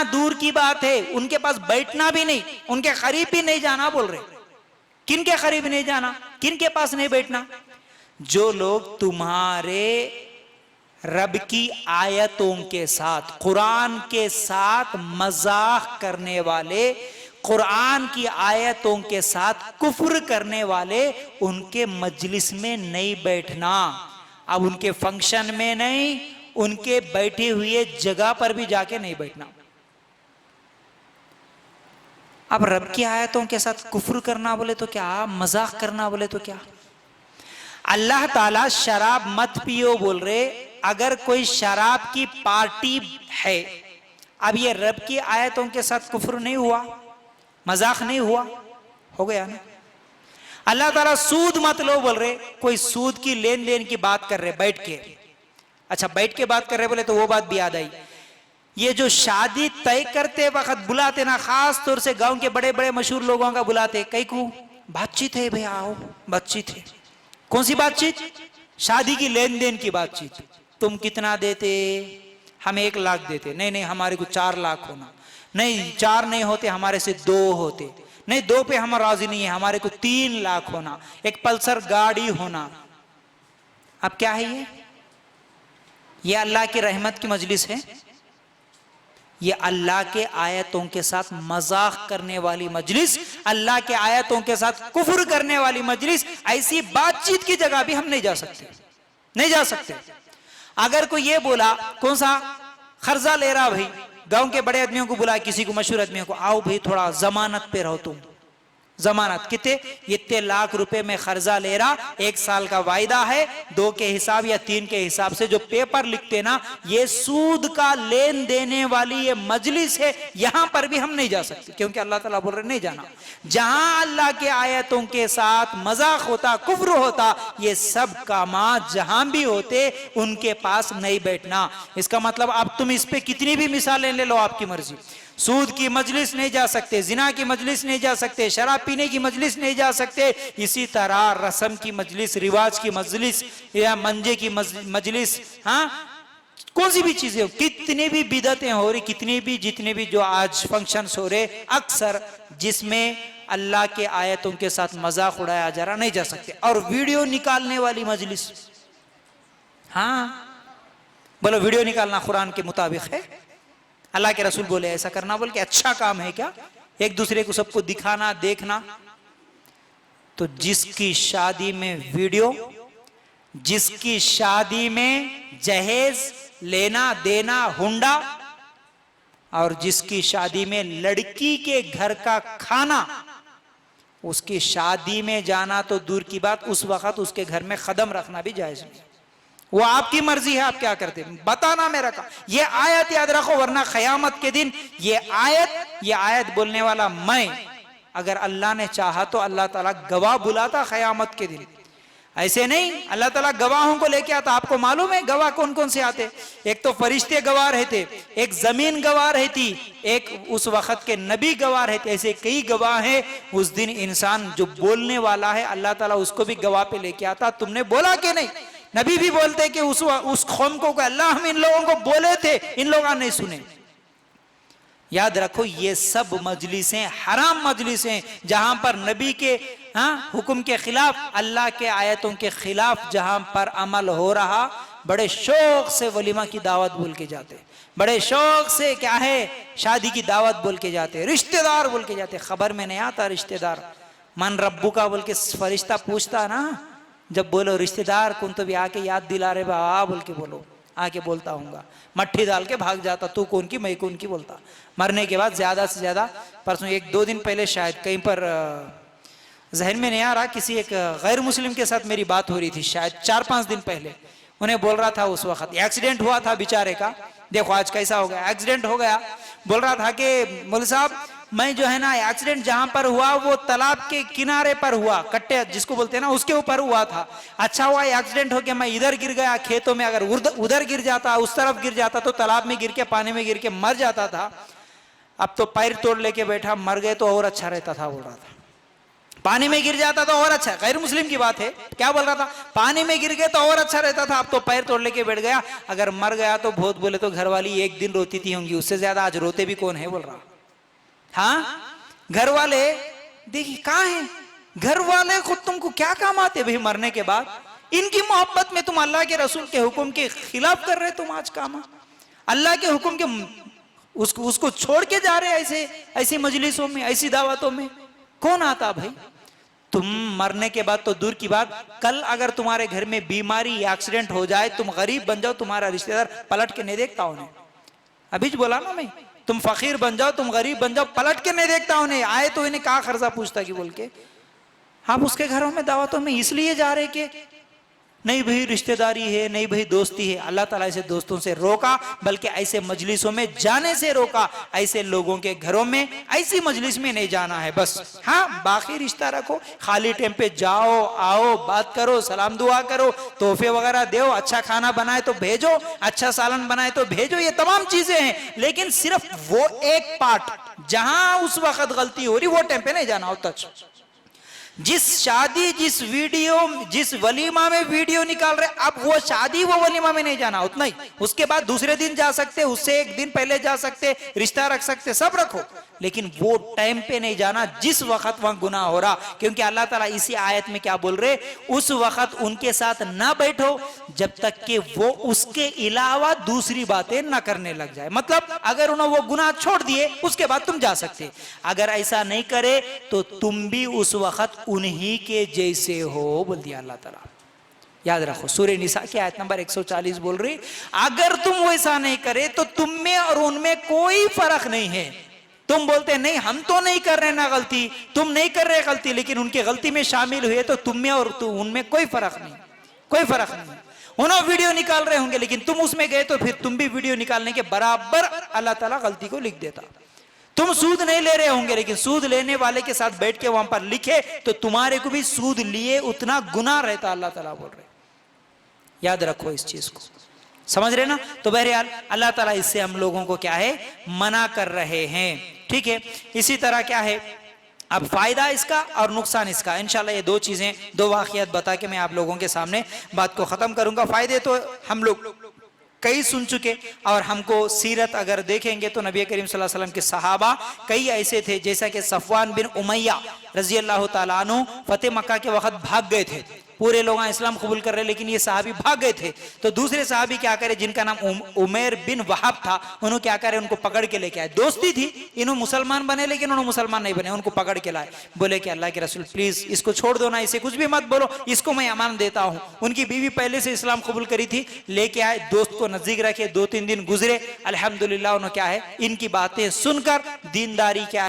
दूर की बात है, उनके पास बैठना भी नहीं, उनके करीब भी नहीं जाना बोल रहे। किन के करीब नहीं जाना, किन के पास नहीं बैठना? जो लोग तुम्हारे रब की आयतों के साथ, कुरान के साथ मजाक करने वाले, कुरान की आयतों के साथ कुफ्र करने वाले, उनके मजलिस में नहीं बैठना। अब उनके फंक्शन में नहीं, उनके बैठे हुए जगह पर भी जाके नहीं बैठना। अब रब की आयतों के साथ कुफ्र करना बोले तो क्या, मजाक करना बोले तो क्या? अल्लाह ताला शराब मत पियो बोल रहे, अगर कोई शराब की पार्टी है, अब ये रब की आयतों के साथ कुफ्र नहीं हुआ, मजाक नहीं हुआ, हो गया ना? अल्लाह ताला सूद मत लो बोल रहे, कोई सूद की लेन देन की बात कर रहे बैठ के, अच्छा बैठ के बात कर रहे बोले तो वो बात भी याद आई, ये जो शादी तय करते वक्त बुलाते ना, खास तौर से गांव के बड़े बड़े मशहूर लोगों का बुलाते, कई को बातचीत है भैया, आओ बातचीत है। कौन सी बातचीत? शादी की लेन देन की बातचीत। तुम कितना देते? हम 1 लाख देते। नहीं नहीं, हमारे को 4 लाख होना। नहीं 4 नहीं होते, हमारे से 2 होते। नहीं 2 पे हम राजी नहीं है, हमारे को 3 लाख होना, एक पल्सर गाड़ी होना। अब क्या है ये अल्लाह की रहमत की मजलिस है? ये अल्लाह के आयतों के साथ मजाक करने वाली मजलिस, अल्लाह के आयतों के साथ कुफ्र करने वाली मजलिस, ऐसी बातचीत की जगह भी हम नहीं जा सकते, नहीं जा सकते। अगर कोई ये बोला, कौन सा कर्जा ले रहा भाई, गांव के बड़े आदमियों को बुला, किसी को मशहूर आदमियों को, आओ भाई थोड़ा जमानत पे रहो तुम। जमानत कितने? इतने लाख रुपए में कर्जा ले रहा, 1 साल का वायदा है, 2 के हिसाब या 3 के हिसाब से जो पेपर लिखते ना, ये सूद का लेन देने वाली ये मजलिस है, यहां पर भी हम नहीं जा सकते, क्योंकि अल्लाह ताला बोल रहे नहीं जाना। जहां अल्लाह के आयतों के साथ मजाक होता, कुफ्र होता, ये सब कामात जहां भी होते, उनके पास नहीं बैठना। इसका मतलब अब तुम इस पे कितनी भी मिसालें ले लो, आपकी मर्जी। सूद की मजलिस नहीं जा सकते, जिना की मजलिस नहीं जा सकते, शराब पीने की मजलिस नहीं जा सकते, इसी तरह रस्म की मजलिस, रिवाज की मजलिस या मंजे की मजलिस, हाँ कौन सी भी चीजें हो, कितनी भी बिदतें हो रही, कितनी भी जितने भी जो आज फंक्शंस हो रहे, अक्सर जिसमें अल्लाह के आयतों के साथ मजाक उड़ाया जा रहा, नहीं जा सकते। और वीडियो निकालने वाली मजलिस, हाँ बोलो वीडियो निकालना कुरान के मुताबिक है? अल्लाह के रसूल बोले ऐसा करना बोल के अच्छा काम है क्या? एक दूसरे को सबको दिखाना, देखना। तो जिसकी शादी में वीडियो, जिसकी शादी में जहेज लेना देना, हुंडा, और जिसकी शादी में लड़की के घर का खाना, उसकी शादी में जाना तो दूर की बात, उस वक्त उसके घर में कदम रखना भी जायज नहीं। वो आपकी मर्जी है, आप क्या करते बताना मेरा का। ये आयत याद रखो, वरना क़यामत के दिन ये आयत बोलने वाला मैं, अगर अल्लाह ने चाहा तो अल्लाह ताला गवाह बुलाता क़यामत के दिन। ऐसे नहीं, अल्लाह ताला गवाहों को लेके आता। आपको मालूम है गवाह कौन कौन से आते? एक तो फरिश्ते गवाह रहते, एक जमीन गवाह रहती, एक उस वक्त के नबी गवाह रहते। ऐसे कई गवाह हैं। उस दिन इंसान जो बोलने वाला है, अल्लाह ताला उसको भी गवाह पे लेके आता। तुमने बोला कि नहीं? नबी भी बोलते कि उस कौम को अल्लाह हम इन लोगों को बोले थे, इन लोगों ने सुने। याद रखो ये सब मजलिसें हराम मजलिसें, जहां पर नबी के हुक्म के खिलाफ, अल्लाह के आयतों के खिलाफ जहां पर अमल हो रहा, बड़े शौक से वलीमा की दावत बोल के जाते, बड़े शौक से क्या है शादी की दावत बोल के जाते, रिश्तेदार बोल के जाते। खबर में नहीं आता रिश्तेदार, मन रब्बू का बोल के फरिश्ता पूछता ना, जब बोलो रिश्तेदार कौन, तो भी आके याद दिला रहे बा बोल के बोलो, आके बोलता हूँगा, मट्ठी डाल के भाग जाता, तू कौन की मैं कौन की बोलता। मरने के बाद ज्यादा से ज्यादा, परसों 1-2 दिन पहले शायद कहीं पर जहन में नहीं आ रहा, किसी एक गैर मुस्लिम के साथ मेरी बात हो रही थी, शायद 4-5 दिन पहले। उन्हें बोल रहा था उस वक्त एक्सीडेंट हुआ था बेचारे का, देखो आज कैसा हो गया, एक्सीडेंट हो गया। बोल रहा था कि मौलवी साहब मैं जो है ना, एक्सीडेंट जहां पर हुआ वो तालाब के किनारे पर हुआ, कट्टे जिसको बोलते हैं ना, उसके ऊपर हुआ था। अच्छा हुआ एक्सीडेंट हो गया, मैं इधर गिर गया खेतों में, अगर उधर गिर जाता, उस तरफ गिर जाता तो तालाब में गिर के, पानी में गिर के मर जाता था। अब तो पैर तोड़ लेके बैठा, मर गए तो और अच्छा रहता था, बोल रहा था। पानी में गिर जाता तो और अच्छा, गैर मुस्लिम की बात है, क्या बोल रहा था, पानी में गिर गए तो और अच्छा रहता था, अब तो पैर तोड़ लेके बैठ गया, अगर मर गया तो बहुत बोले तो घर वाली एक दिन रोती थी होंगी, उससे ज्यादा आज रोते भी कौन है बोल रहा। हाँ, घर वाले देखिए कहाँ है, घर वाले खुद तुमको क्या काम आते भाई मरने के बाद, इनकी मोहब्बत में तुम अल्लाह के रसूल के हुक्म के खिलाफ कर रहे, तुम आज काम अल्लाह के हुक्म के उसको छोड़ के जा रहे ऐसे ऐसी मजलिसों में, ऐसी दावतों में कौन आता भाई। तुम मरने के बाद तो दूर की बात, कल अगर तुम्हारे घर में बीमारी या एक्सीडेंट हो जाए, तुम गरीब बन जाओ, तुम्हारा रिश्तेदार पलट के नहीं देखता उन्हें, अभी बोला ना मैं, तुम फकीर बन जाओ, तुम गरीब बन जाओ, पलट के नहीं देखता उन्हें, आए तो इन्हें कहा खर्चा पूछता कि बोल के। आप उसके घरों में दावतों में इसलिए जा रहे कि नहीं भाई रिश्तेदारी है, नहीं भाई दोस्ती है, अल्लाह ताला ऐसे दोस्तों से रोका, बल्कि ऐसे मजलिसों में जाने से रोका, ऐसे लोगों के घरों में ऐसी मजलिस में नहीं जाना है बस। हाँ, बाकी रिश्ता रखो, खाली टाइम पे जाओ आओ, बात करो, सलाम दुआ करो, तोहफे वगैरह दो, अच्छा खाना बनाए तो भेजो, अच्छा सालन बनाए तो भेजो, ये तमाम चीजें हैं, लेकिन सिर्फ वो एक पार्ट जहां उस वक्त गलती हो रही वो टाइम पे नहीं जाना होता। जिस शादी, जिस वीडियो, जिस वलीमा में वीडियो निकाल रहे, अब वो शादी वो वलीमा में नहीं जाना, उतना ही, उसके बाद दूसरे दिन जा सकते, उससे एक दिन पहले जा सकते, रिश्ता रख सकते, सब रखो, लेकिन वो टाइम पे नहीं जाना जिस वक्त वहां गुनाह हो रहा, क्योंकि अल्लाह ताला इसी आयत में क्या बोल रहे, उस वक्त उनके साथ ना बैठो जब तक कि वो उसके अलावा दूसरी बातें ना करने लग जाए। मतलब अगर उन्होंने वो गुनाह छोड़ दिए उसके बाद तुम जा सकते, अगर ऐसा नहीं करे तो तुम भी उस वक्त उन्हीं के जैसे हो, बोल दिया अल्लाह ताला। याद रखो, सूरह निसा की आयत नंबर 140 बोल रही, अगर तुम वैसा नहीं करे तो तुम में और उनमें कोई फर्क नहीं है। तुम बोलते नहीं हम तो नहीं कर रहे ना गलती, तुम नहीं कर रहे गलती, लेकिन उनकी गलती में शामिल हुए तो तुम में और उनमें कोई फर्क नहीं, कोई फर्क नहीं। उन्होंने वीडियो निकाल रहे होंगे लेकिन तुम उसमें गए तो फिर तुम भी वीडियो निकालने के बराबर अल्लाह ताला गलती को लिख देता। तुम सूद नहीं ले रहे होंगे लेकिन सूद लेने वाले के साथ बैठ के वहां पर लिखे तो तुम्हारे को भी सूद लिए उतना गुनाह रहता, अल्लाह ताला बोल रहे। याद रखो इस चीज को, समझ रहे ना। तो बहरहाल अल्लाह ताला इससे हम लोगों को क्या है, मना कर रहे हैं, ठीक है। इसी तरह क्या है, अब फायदा इसका और नुकसान इसका, इंशाल्लाह ये दो चीजें, दो वाकयात बता के मैं आप लोगों के सामने बात को खत्म करूंगा। फायदे तो हम लोग कई सुन चुके, और हमको सीरत अगर देखेंगे तो नबी करीम सल्लल्लाहु अलैहि वसल्लम के सहाबा कई ऐसे थे, जैसा कि सफवान बिन उमैया रजी अल्लाह ताला अन्हु फतेह मक्का के वक्त भाग गए थे, पूरे लोग इस्लाम कबूल कर रहे लेकिन ये सहाबी भाग गए थे, तो दूसरे सहाबी क्या करे जिनका नाम उमैर बिन वहाब था, उन्होंने क्या करे उनको पकड़ के लेके आए, दोस्ती थी, इन्होंने मुसलमान बने लेकिन उन्होंने मुसलमान नहीं बने, उनको पकड़ के लाए, बोले कि अल्लाह के रसूल प्लीज इसको छोड़ दो ना, इसे कुछ भी मत बोलो, इसको मैं अमान देता हूँ। उनकी बीवी पहले से इस्लाम कबूल करी थी, लेके आए, दोस्त को नजदीक रखे, 2-3 दिन गुजरे, अल्हम्दुलिल्लाह उन्होंने क्या है इनकी बातें सुनकर दीनदारी क्या